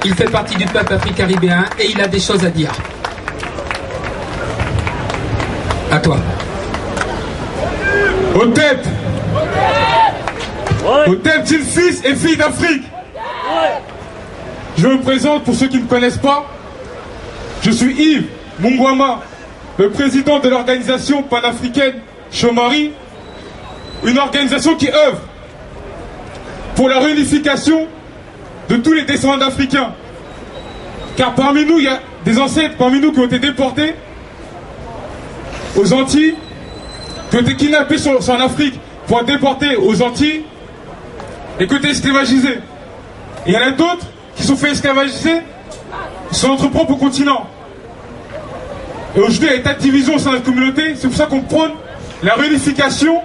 Il fait partie du peuple afro-caribéen et il a des choses à dire. À toi. Otep, dit fils et fille d'Afrique. Je me présente pour ceux qui ne me connaissent pas. Je suis Yves Mungwama, le président de l'organisation panafricaine Chomari, une organisation qui œuvre pour la réunification de tous les descendants d'Africains. Car parmi nous, il y a des ancêtres parmi nous qui ont été déportés aux Antilles, qui ont été kidnappés en Afrique pour être déportés aux Antilles et qui ont été esclavagisés. Et il y en a d'autres qui sont fait esclavagiser sur notre propre continent. Et aujourd'hui, il y a des tas de divisions au sein de notre communauté. C'est pour ça qu'on prône la réunification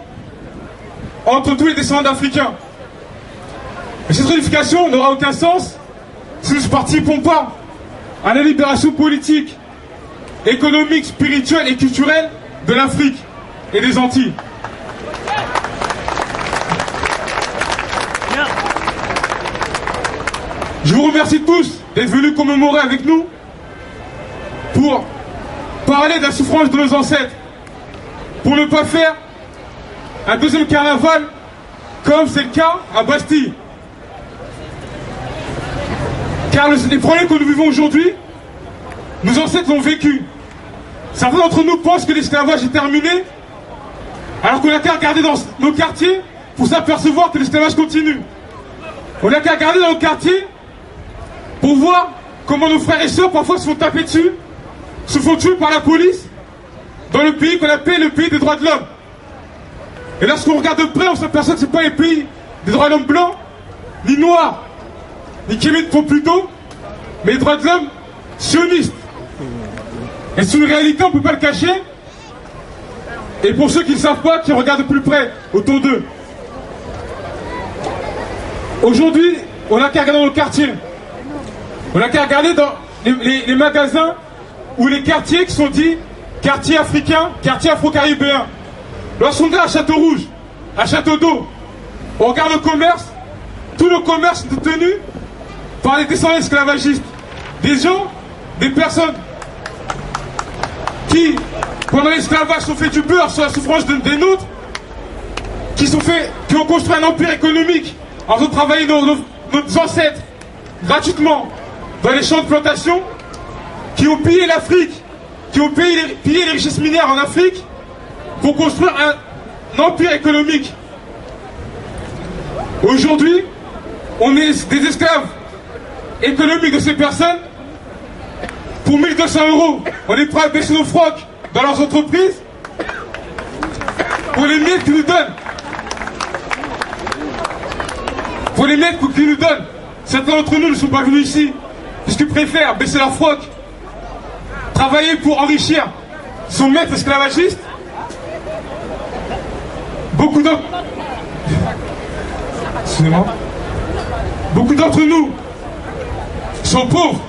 entre tous les descendants d'Africains. Mais cette réunification n'aura aucun sens si nous ne participons pas à la libération politique, économique, spirituelle et culturelle de l'Afrique et des Antilles. Je vous remercie tous d'être venus commémorer avec nous pour parler de la souffrance de nos ancêtres, pour ne pas faire un deuxième carnaval comme c'est le cas à Bastille. Car les problèmes que nous vivons aujourd'hui, nos ancêtres l'ont vécu. Certains d'entre nous pensent que l'esclavage est terminé, alors qu'on n'a qu'à regarder dans nos quartiers pour s'apercevoir que l'esclavage continue. On n'a qu'à regarder dans nos quartiers pour voir comment nos frères et sœurs parfois se font taper dessus, se font tuer par la police, dans le pays qu'on appelle le pays des droits de l'homme. Et lorsqu'on regarde de près, on s'aperçoit que ce n'est pas les pays des droits de l'homme blancs, ni noirs, ni qui militent pour plus tôt, mais les droits de l'homme sionistes. Et c'est une réalité, on ne peut pas le cacher. Et pour ceux qui ne savent pas, qui regardent de plus près autour d'eux. Aujourd'hui, on n'a qu'à regarder dans nos quartiers. On n'a qu'à regarder dans les magasins ou les quartiers qui sont dits quartiers africains, quartiers afro-caribéens. Lorsqu'on est à Château-Rouge, à Château-d'Eau, on regarde le commerce, tous nos commerces sont tenus par les descendants esclavagistes. Des gens, des personnes qui, pendant l'esclavage, ont fait du beurre sur la souffrance des nôtres, qui ont construit un empire économique en faisant travailler nos ancêtres gratuitement dans les champs de plantation, qui ont pillé l'Afrique, qui ont pillé les richesses minières en Afrique pour construire un empire économique. Aujourd'hui, on est des esclaves économiques de ces personnes. Pour 1200 €, on est prêt à baisser nos frocs dans leurs entreprises pour les miettes qu'ils nous donnent. Pour les miettes qu'ils nous donnent. Certains d'entre nous ne sont pas venus ici puisqu'ils préfèrent baisser leurs frocs, travailler pour enrichir son maître esclavagiste. Beaucoup d'entre nous sont pauvres.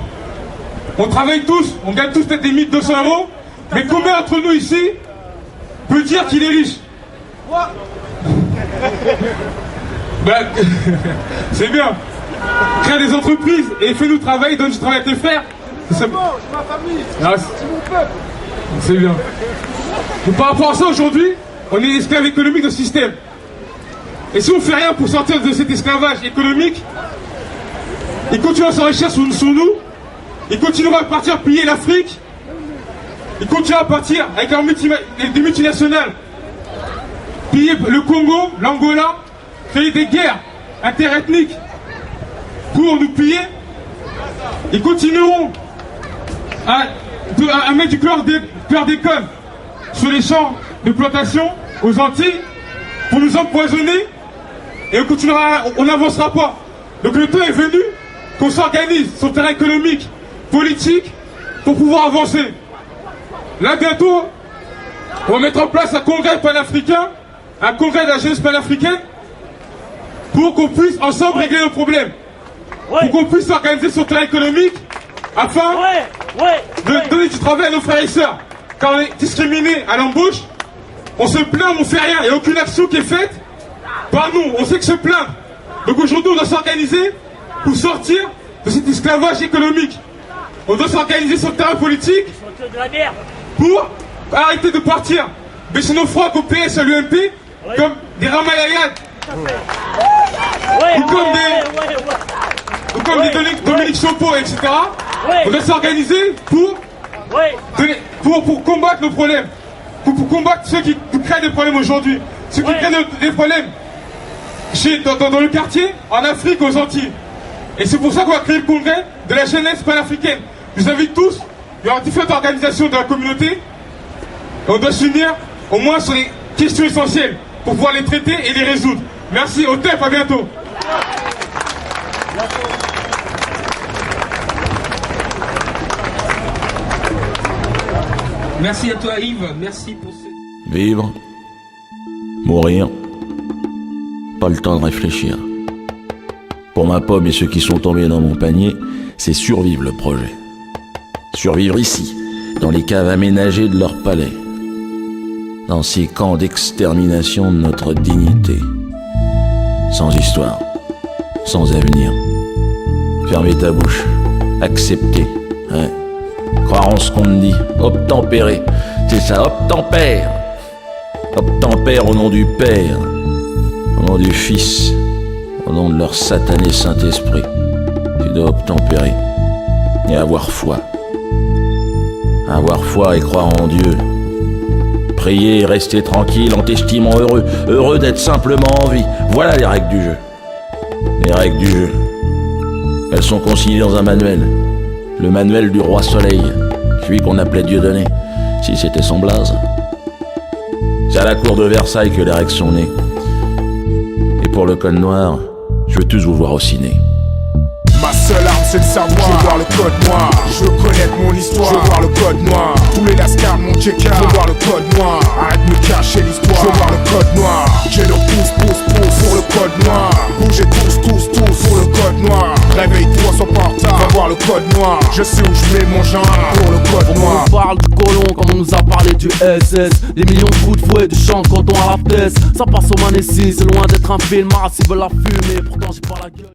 On travaille tous, on gagne tous peut-être des 1200 €, mais combien d'entre nous ici peut dire qu'il est riche? Ben, c'est bien. Crée des entreprises et fais-nous travailler, donne du travail à tes frères. C'est ma famille, c'est mon peuple. C'est bien. Donc, par rapport à ça, aujourd'hui, on est esclave économique de ce système. Et si on ne fait rien pour sortir de cet esclavage économique, il continue à s'enrichir sur nous. Il continuera à partir piller l'Afrique. Il continuera à partir avec des multinationales. Piller le Congo, l'Angola, créer des guerres interethniques pour nous piller. Ils continueront à mettre du chlordécone sur les champs de plantation aux Antilles pour nous empoisonner et on n'avancera pas. Donc le temps est venu qu'on s'organise sur le terrain économique, politique, pour pouvoir avancer. Là bientôt, on va mettre en place un congrès panafricain, un congrès de la jeunesse panafricaine, pour qu'on puisse ensemble régler nos problèmes. Pour qu'on puisse s'organiser sur le terrain économique, afin de donner du travail à nos frères et sœurs. Quand on est discriminé à l'embauche, on se plaint, on ne fait rien, il n'y a aucune action qui est faite par nous, on sait que se plaindre. Donc aujourd'hui on doit s'organiser pour sortir de cet esclavage économique. On doit s'organiser sur le terrain politique pour arrêter de partir, baisser nos frocs au PS et à l'UMP comme des Ramayayades. Ou comme des Dominique Chopo, etc. On doit s'organiser pour combattre nos problèmes. Pour combattre ceux qui créent des problèmes aujourd'hui. Ceux qui créent des problèmes dans le quartier, en Afrique, aux Antilles. Et c'est pour ça qu'on va créer le congrès de la jeunesse panafricaine. Je vous invite tous, il y aura différentes organisations de la communauté. Et on doit s'unir au moins sur les questions essentielles pour pouvoir les traiter et les résoudre. Merci, au TEP, à bientôt. Merci à toi Yves, merci pour ce... Vivre, mourir, pas le temps de réfléchir. Pour ma pomme et ceux qui sont tombés dans mon panier, c'est survivre le projet. Survivre ici, dans les caves aménagées de leur palais. Dans ces camps d'extermination de notre dignité. Sans histoire, sans avenir. Fermer ta bouche, accepter, ouais. Croire en ce qu'on te dit, obtempérer, c'est ça, obtempère. Obtempère au nom du Père, au nom du Fils, au nom de leur satané Saint-Esprit. Tu dois obtempérer et avoir foi. Avoir foi et croire en Dieu. Prier et rester tranquille en t'estimant heureux, heureux d'être simplement en vie. Voilà les règles du jeu. Les règles du jeu. Elles sont consignées dans un manuel. Le manuel du roi Soleil, celui qu'on appelait Dieudonné, si c'était son blaze. C'est à la cour de Versailles que les règles sont nées. Et pour le code noir, je veux tous vous voir au ciné. Ma seule arme c'est le savoir, je veux voir le code noir. Je veux connaître mon histoire, je veux voir le code noir. Tous les lascars de mon check-out, je veux voir le code noir. Arrête de me cacher l'histoire, je veux voir le code noir. J'ai le pouce pour le code noir. Bougez tous pour le code noir. Réveille-toi, sois pas en retard, va voir le code noir. Je sais où je mets mon genre pour le code noir. On parle de colons comme on nous a parlé du SS. Des millions de coups de fouet, du champ de coton à la tête. Ça passe au Manessis, c'est loin d'être un film, si veut la fumer, pourtant j'ai pas la gueule.